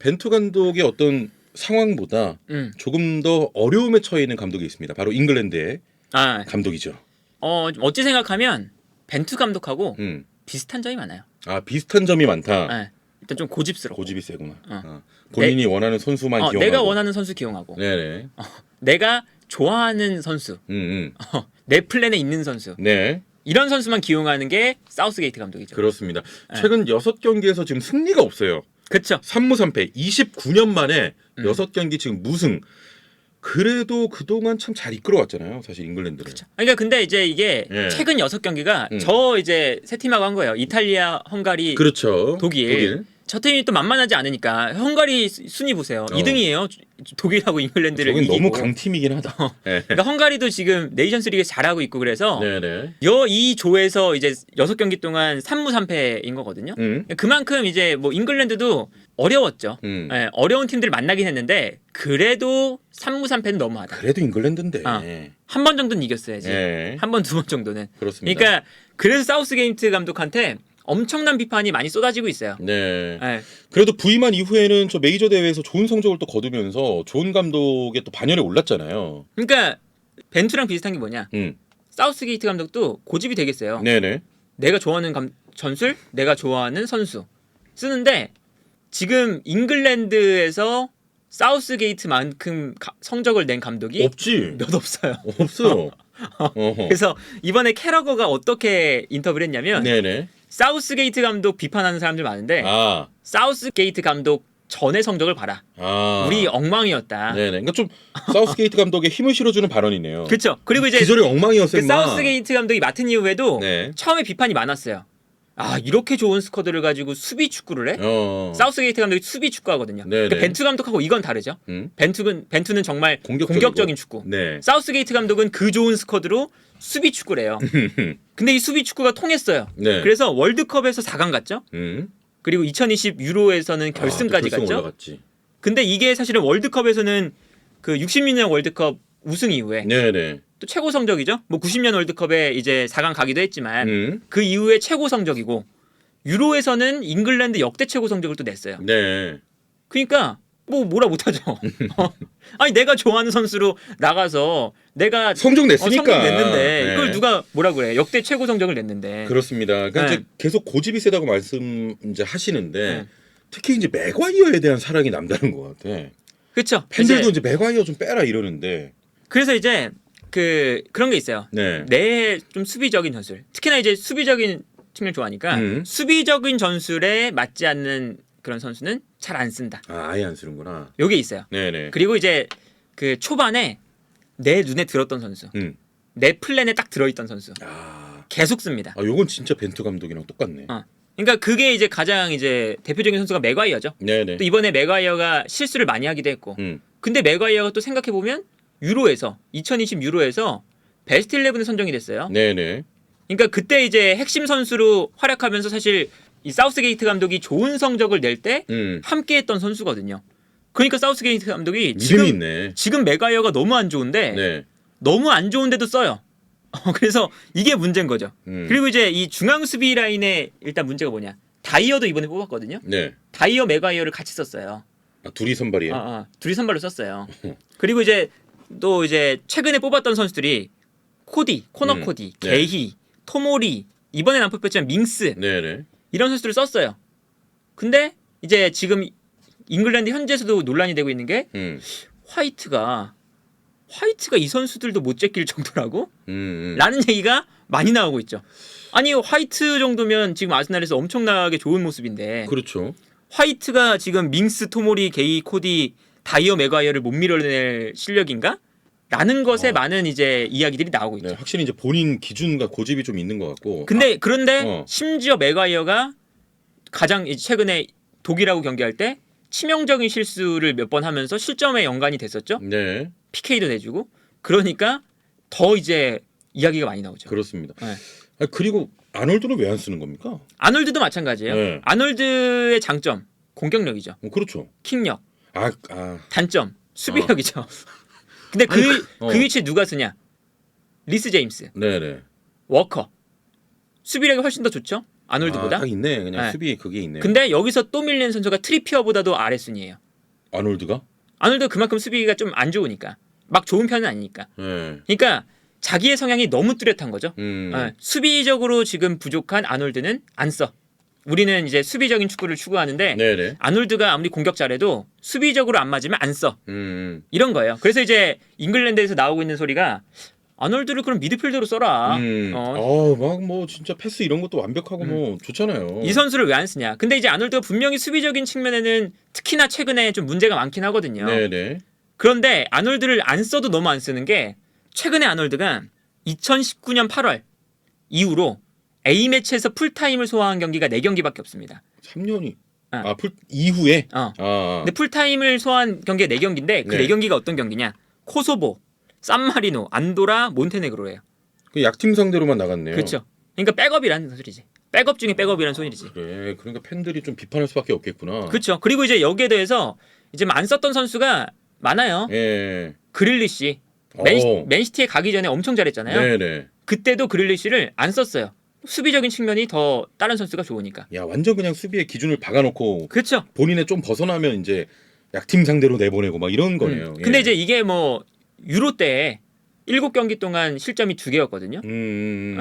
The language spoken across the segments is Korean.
벤투 감독의 어떤 상황보다 조금 더 어려움에 처해 있는 감독이 있습니다. 바로 잉글랜드의 감독이죠. 어찌 생각하면 벤투 감독하고 비슷한 점이 많아요. 아, 비슷한 점이 많다. 네. 일단 좀 고집스러워. 고집이 세구나. 본인이 원하는 선수만 기용하고. 내가 원하는 선수 기용하고. 네네. 내가 좋아하는 선수. 내 플랜에 있는 선수. 네. 이런 선수만 기용하는 게 사우스게이트 감독이죠. 그렇습니다. 최근 6경기에서 지금 승리가 없어요. 그렇죠. 3무 3패. 29년 만에 6경기 지금 무승. 그래도 그동안 참 잘 이끌어왔잖아요. 사실 잉글랜드를. 그렇죠. 그러니까 근데 이제 이게 최근 6경기가 저 이제 세 팀하고 한 거예요. 이탈리아, 헝가리, 그렇죠. 독일. 저 팀이 또 만만하지 않으니까 hun가리 순위 보세요. 2등이에요. 독일하고 잉글랜드를 저긴 이기고. 너무 강팀이긴 하다. 그러니까 헝가리도 지금 네이션스 리그 잘하고 있고 그래서 네네. 이 조에서 이제 6경기 동안 3무 3패인 거거든요. 그만큼 이제 뭐 잉글랜드도 어려웠죠. 어려운 팀들을 만나긴 했는데 그래도 3무 3패는 너무하다. 그래도 잉글랜드인데. 한 번 정도는 이겼어야지. 한 번, 두 번 정도는. 그렇습니다. 그러니까 그래서 사우스게이트 감독한테 엄청난 비판이 많이 쏟아지고 있어요. 네. 그래도 부임한 이후에는 저 메이저 대회에서 좋은 성적을 또 거두면서 좋은 감독의 또 반열에 올랐잖아요. 그러니까 벤투랑 비슷한 게 뭐냐? 사우스게이트 감독도 고집이 되게 세요. 네네. 내가 좋아하는 전술, 내가 좋아하는 선수 쓰는데 지금 잉글랜드에서 사우스게이트만큼 성적을 낸 감독이 없지. 몇 없어요. 없어요. 그래서 이번에 캐러거가 어떻게 인터뷰를 했냐면 네네. 사우스게이트 감독 비판하는 사람들 많은데 사우스게이트 감독 전의 성적을 봐라. 우리 엉망이었다. 네네. 그러니까 좀 사우스게이트 감독에 힘을 실어주는 발언이네요. 그렇죠. 그리고 이제 기절이 엉망이었어요. 그 사우스게이트 감독이 맡은 이후에도 처음에 비판이 많았어요. 이렇게 좋은 스쿼드를 가지고 수비 축구를 해? 사우스게이트 감독이 수비 축구하거든요. 그러니까 벤투 감독하고 이건 다르죠. 벤투는 정말 공격적인 축구. 사우스게이트 감독은 그 좋은 스쿼드로 수비 축구를 해요. 근데 이 수비 축구가 통했어요. 그래서 월드컵에서 4강 갔죠. 그리고 2020 유로에서는 결승까지 갔죠. 올라갔지. 근데 이게 사실은 월드컵에서는 그 60년 월드컵 우승 이후에 또 최고 성적이죠. 뭐 90년 월드컵에 이제 4강 가기도 했지만 그 이후에 최고 성적이고 유로에서는 잉글랜드 역대 최고 성적을 또 냈어요. 그러니까 뭐라 못하죠. 아니 내가 좋아하는 선수로 나가서 내가 성적 냈으니까 성적 냈는데 이걸 누가 뭐라 그래? 역대 최고 성적을 냈는데. 그렇습니다. 그러니까 이제 계속 고집이 세다고 말씀 이제 하시는데 특히 이제 맥과이어에 대한 사랑이 남다른 것 같아. 그렇죠. 팬들도 이제 맥과이어 좀 빼라 이러는데. 그래서 이제 그런 게 있어요. 내 좀 수비적인 전술. 특히나 이제 수비적인 측면 좋아하니까 수비적인 전술에 맞지 않는 그런 선수는 잘 안 쓴다. 아예 안 쓰는구나. 요게 있어요. 그리고 이제 그 초반에 내 눈에 들었던 선수, 내 플랜에 딱 들어있던 선수, 계속 씁니다. 요건 진짜 벤투 감독이랑 똑같네. 그러니까 그게 이제 가장 이제 대표적인 선수가 맥과이어죠. 또 이번에 맥과이어가 실수를 많이 하기도 했고, 근데 맥과이어가 또 생각해 보면 유로에서 2020 유로에서 베스트 11에 선정이 됐어요. 그러니까 그때 이제 핵심 선수로 활약하면서 사실 이 사우스게이트 감독이 좋은 성적을 낼 때 함께했던 선수거든요. 그러니까 사우스게이트 감독이 지금 맥과이어가 너무 안 좋은데 너무 안 좋은데도 써요. 그래서 이게 문제인 거죠. 그리고 이제 이 중앙 수비 라인에 일단 문제가 뭐냐? 다이어도 이번에 뽑았거든요. 다이어 맥과이어를 같이 썼어요. 둘이 선발이에요? 둘이 선발로 썼어요. 그리고 이제 또 이제 최근에 뽑았던 선수들이 코너 코디, 게히, 토모리, 이번엔 안 뽑혔지만 밍스 이런 선수들을 썼어요. 근데 이제 지금 잉글랜드 현지에서도 논란이 되고 있는 게 화이트가 이 선수들도 못 제낄 정도라고? 라는 얘기가 많이 나오고 있죠. 아니 화이트 정도면 지금 아스날에서 엄청나게 좋은 모습인데 그렇죠. 화이트가 지금 밍스, 토모리, 게이, 코디, 다이어 맥과이어를 못 밀어낼 실력인가? 라는 것에 많은 이제 이야기들이 나오고 있죠. 확실히 이제 본인 기준과 고집이 좀 있는 것 같고. 그런데 심지어 맥과이어가 가장 최근에 독일하고 경기할 때 치명적인 실수를 몇 번 하면서 실점에 연관이 됐었죠. PK도 내주고. 그러니까 더 이제 이야기가 많이 나오죠. 그렇습니다. 그리고 아놀드는 왜 안 쓰는 겁니까? 아놀드도 마찬가지예요. 아놀드의 장점 공격력이죠. 그렇죠. 킥력. 단점 수비력이죠. 근데 그 위치에 누가 쓰냐? 리스 제임스, 워커. 수비력이 훨씬 더 좋죠. 아놀드보다. 딱 있네. 그냥 네. 수비 그게 있네. 근데 여기서 또 밀리는 선수가 트리피어보다도 아래순이에요. 아놀드가? 아놀드 그만큼 수비가 좀 안 좋으니까. 막 좋은 편은 아니니까. 네. 그러니까 자기의 성향이 너무 뚜렷한 거죠. 네. 수비적으로 지금 부족한 아놀드는 안 써. 우리는 이제 수비적인 축구를 추구하는데 네네. 아놀드가 아무리 공격 잘해도 수비적으로 안 맞으면 안 써. 이런 거예요. 그래서 이제 잉글랜드에서 나오고 있는 소리가 아놀드를 그럼 미드필더로 써라. 막 뭐 진짜 패스 이런 것도 완벽하고 뭐 좋잖아요. 이 선수를 왜 안 쓰냐. 근데 이제 아놀드가 분명히 수비적인 측면에는 특히나 최근에 좀 문제가 많긴 하거든요. 네네. 그런데 아놀드를 안 써도 너무 안 쓰는 게 최근에 아놀드가 2019년 8월 이후로 A매치에서 풀타임을 소화한 경기가 4경기밖에 없습니다. 3년이 이후에? 근데 풀타임을 소화한 경기가 4경기인데 그 네. 4경기가 어떤 경기냐? 코소보, 산마리노, 안도라, 몬테네그로예요. 그 약팀 상대로만 나갔네요. 그렇죠. 그러니까 백업이라는 소리지. 백업 중에 백업이라는 소리지. 그래. 그러니까 팬들이 좀 비판할 수밖에 없겠구나. 그렇죠. 그리고 이제 여기에 대해서 이제 안 썼던 선수가 많아요. 예. 그릴리시. 맨시티에 가기 전에 엄청 잘했잖아요. 네네. 그때도 그릴리시를 안 썼어요. 수비적인 측면이 더 다른 선수가 좋으니까. 야, 완전 그냥 수비의 기준을 박아놓고 그렇죠. 본인의 좀 벗어나면 이제 약팀 상대로 내보내고 막 이런 거네요. 근데 이제 이게 뭐 유로 때 7경기 동안 실점이 2개였거든요.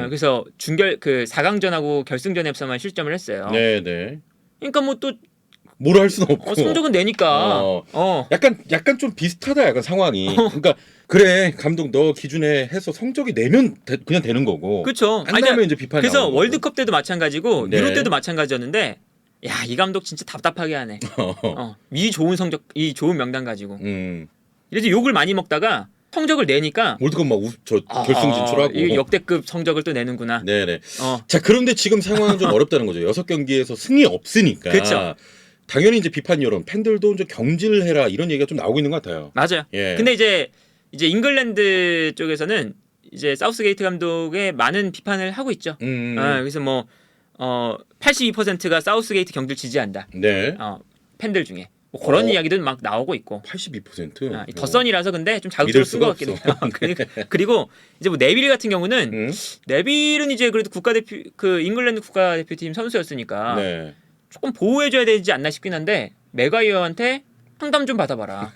그래서 준결 그 4강전하고 결승전에서만 실점을 했어요. 네네. 그러니까 뭐 또 뭐라 할 수는 없고. 성적은 내니까. 약간 좀 비슷하다 약간 상황이. 그러니까 그래 감독 너 기준에 해서 성적이 내면 그냥 되는 거고. 그렇죠. 안 나면 이제 비판이 그래서 나오는 월드컵 때도 마찬가지고 네. 유로 때도 마찬가지였는데 야, 이 감독 진짜 답답하게 하네. 이 좋은 성적, 이 좋은 명단 가지고. 이래서 욕을 많이 먹다가 성적을 내니까 월드컵 막 결승 진출하고 이 역대급 성적을 또 내는구나. 네네. 자 그런데 지금 상황은 좀 어렵다는 거죠. 6경기에서 승이 없으니까. 그렇죠. 당연히 이제 비판 여론 팬들도 이제 경질을 해라 이런 얘기가 좀 나오고 있는 것 같아요. 맞아요. 예. 근데 이제 잉글랜드 쪽에서는 이제 사우스게이트 감독의 많은 비판을 하고 있죠. 그래서 뭐 82%가 사우스게이트 경기를 지지한다. 네. 팬들 중에 뭐 그런 이야기도 막 나오고 있고. 82%. 이 덧선이라서 근데 좀 자극적으로 쓴 것 같긴 해요. 그리고 이제 뭐 네빌 같은 경우는 네빌은 이제 그래도 국가대표 그 잉글랜드 국가대표팀 선수였으니까 네. 조금 보호해줘야 되지 않나 싶긴 한데 맥과이어한테 상담 좀 받아봐라.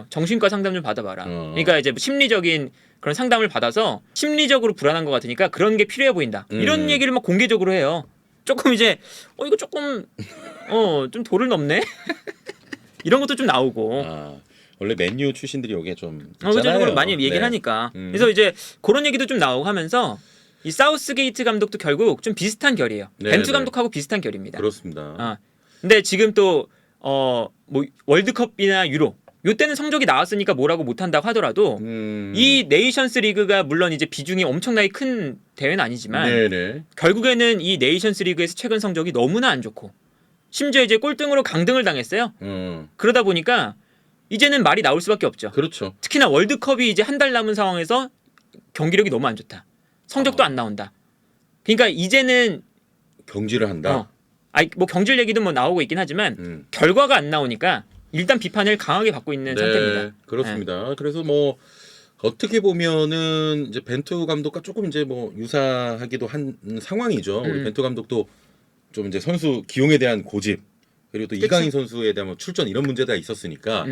정신과 상담 좀 받아봐라. 그러니까 이제 심리적인 그런 상담을 받아서 심리적으로 불안한 것 같으니까 그런 게 필요해 보인다. 이런 얘기를 막 공개적으로 해요. 조금 이제 이거 조금 좀 도를 넘네. 이런 것도 좀 나오고. 원래 맨유 출신들이 여기에 좀 전적으로 많이 얘기를 하니까. 그래서 이제 그런 얘기도 좀 나오고 하면서 이 사우스게이트 감독도 결국 좀 비슷한 결이에요. 벤투 감독하고 비슷한 결입니다. 그렇습니다. 근데 지금 또 뭐 월드컵이나 유로 요때는 성적이 나왔으니까 뭐라고 못한다고 하더라도 이 네이션스 리그가 물론 이제 비중이 엄청나게 큰 대회는 아니지만 네네. 결국에는 이 네이션스 리그에서 최근 성적이 너무나 안 좋고 심지어 이제 꼴등으로 강등을 당했어요. 그러다 보니까 이제는 말이 나올 수밖에 없죠. 그렇죠. 특히나 월드컵이 이제 한 달 남은 상황에서 경기력이 너무 안 좋다. 성적도 안 나온다. 그러니까 이제는 경질을 한다. 뭐 경질 얘기도 뭐 나오고 있긴 하지만 결과가 안 나오니까 일단 비판을 강하게 받고 있는 상태입니다. 그렇습니다. 그래서 뭐 어떻게 보면은 이제 벤투 감독과 조금 이제 뭐 유사하기도 한 상황이죠. 우리 벤투 감독도 좀 이제 선수 기용에 대한 고집 그리고 또 이강인 선수에 대한 뭐 출전 이런 문제가 있었으니까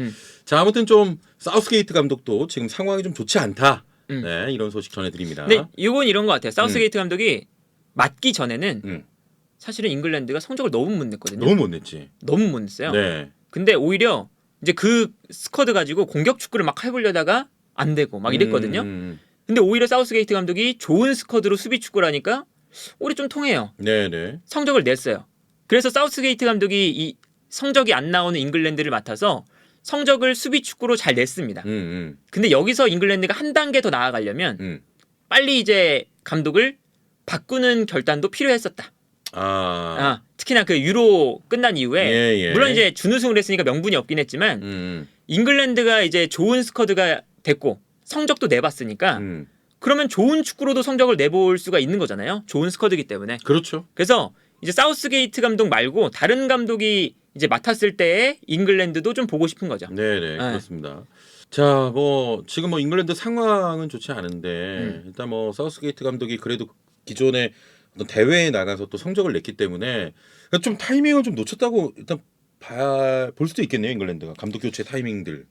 자 아무튼 좀 사우스게이트 감독도 지금 상황이 좀 좋지 않다. 네 이런 소식 전해드립니다. 근데 이건 이런 것 같아요. 사우스게이트 감독이 맡기 전에는 사실은 잉글랜드가 성적을 너무 못 냈거든요. 너무 못 냈지. 너무 못 냈어요. 네. 근데 오히려 이제 그 스쿼드 가지고 공격 축구를 막 해보려다가 안 되고 막 이랬거든요. 근데 오히려 사우스게이트 감독이 좋은 스쿼드로 수비 축구를 하니까 우리 좀 통해요. 네네. 성적을 냈어요. 그래서 사우스게이트 감독이 이 성적이 안 나오는 잉글랜드를 맡아서 성적을 수비 축구로 잘 냈습니다. 근데 여기서 잉글랜드가 한 단계 더 나아가려면 빨리 이제 감독을 바꾸는 결단도 필요했었다. 특히나 그 유로 끝난 이후에 물론 이제 준우승을 했으니까 명분이 없긴 했지만 잉글랜드가 이제 좋은 스쿼드가 됐고 성적도 내봤으니까 그러면 좋은 축구로도 성적을 내볼 수가 있는 거잖아요. 좋은 스쿼드이기 때문에. 그렇죠. 그래서 이제 사우스게이트 감독 말고 다른 감독이 이제 맡았을 때의 잉글랜드도 좀 보고 싶은 거죠. 네네 그렇습니다. 자, 뭐 지금 뭐 잉글랜드 상황은 좋지 않은데 일단 뭐 사우스게이트 감독이 그래도 기존에 어떤 대회에 나가서 또 성적을 냈기 때문에 좀 타이밍을 좀 놓쳤다고 일단 볼 수도 있겠네요. 잉글랜드가 감독 교체 타이밍들.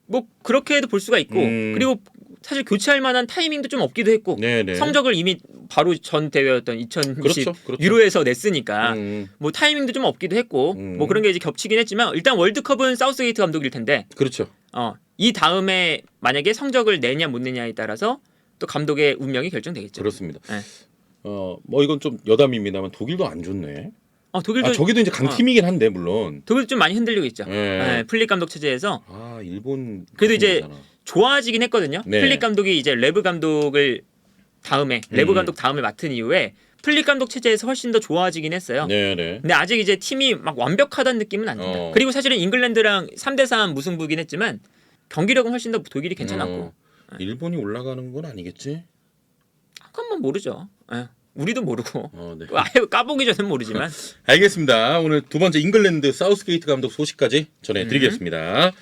뭐 그렇게도 볼 수가 있고 그리고 사실 교체할 만한 타이밍도 좀 없기도 했고 네네. 성적을 이미 바로 전 대회였던 2020 그렇죠. 유로에서 냈으니까 뭐 타이밍도 좀 없기도 했고 뭐 그런 게 이제 겹치긴 했지만 일단 월드컵은 사우스게이트 감독일 텐데 그렇죠. 이 다음에 만약에 성적을 내냐 못 내냐에 따라서 또 감독의 운명이 결정되겠죠. 그렇습니다. 네. 뭐 이건 좀 여담입니다만 독일도 안 좋네. 독일도 저기도 이제 강팀이긴 한데 물론 독일도 좀 많이 흔들리고 있죠. 플릭 감독 체제에서 일본 그래도 이제 좋아지긴 했거든요. 네. 플릭 감독이 이제 레브 감독을 다음에 레브 감독 다음에 맡은 이후에 플릭 감독 체제에서 훨씬 더 좋아지긴 했어요. 네네. 근데 아직 이제 팀이 막 완벽하다는 느낌은 안 든다. 그리고 사실은 잉글랜드랑 3대3 무승부긴 했지만 경기력은 훨씬 더 독일이 괜찮았고. 일본이 올라가는 건 아니겠지? 그건 뭐 모르죠. 우리도 모르고 네. 아예 까보기 전엔 모르지만. 알겠습니다. 오늘 두 번째 잉글랜드 사우스게이트 감독 소식까지 전해드리겠습니다.